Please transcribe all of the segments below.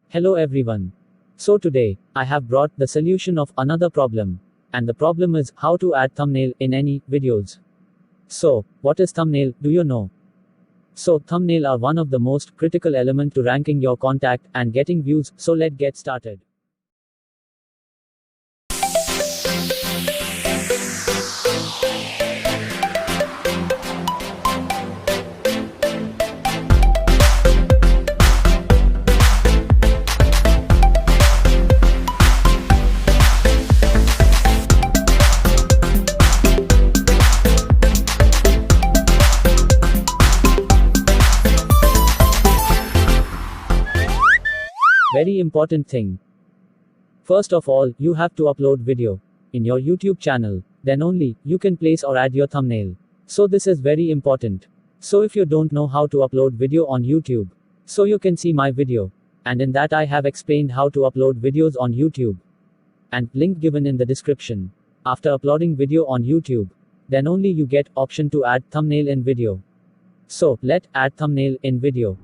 Hello everyone. So today, I have brought the solution of another problem. And the problem is how to add thumbnail in any videos. So, what is thumbnail, do you know? So, thumbnail are one of the most critical element to ranking your contact and getting views, so let's get started. Very important thing. First of all, you have to upload video in your YouTube channel. Then only you can place or add your thumbnail. So this is very important. So if you don't know how to upload video on YouTube, so you can see my video. And in that I have explained how to upload videos on YouTube. And link given in the description. After uploading video on YouTube, then only you get option to add thumbnail in video. So let add thumbnail in video.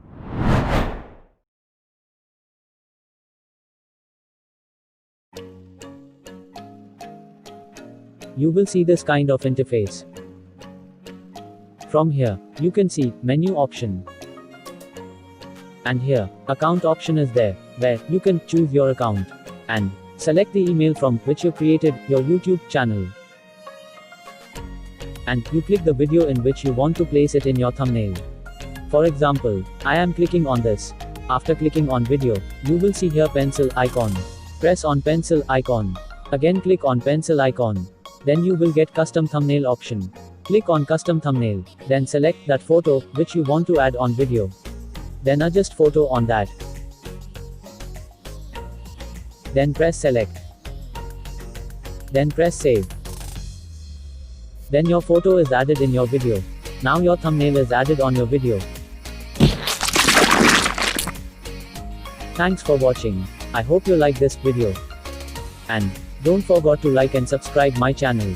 You will see this kind of interface. From here, you can see menu option. And here, account option is there, where you can choose your account and select the email from which you created your YouTube channel. And you click the video in which you want to place it in your thumbnail. For example, I am clicking on this. After clicking on video, you will see here pencil icon. Press on pencil icon. Again click on pencil icon. Then you will get custom thumbnail option. Click on custom thumbnail, then select that photo which you want to add on video. Then adjust photo on that. Then press select. Then press save. Then your photo is added in your video. Now your thumbnail is added on your video. Thanks for watching. I hope you like this video. And don't forget to like and subscribe my channel.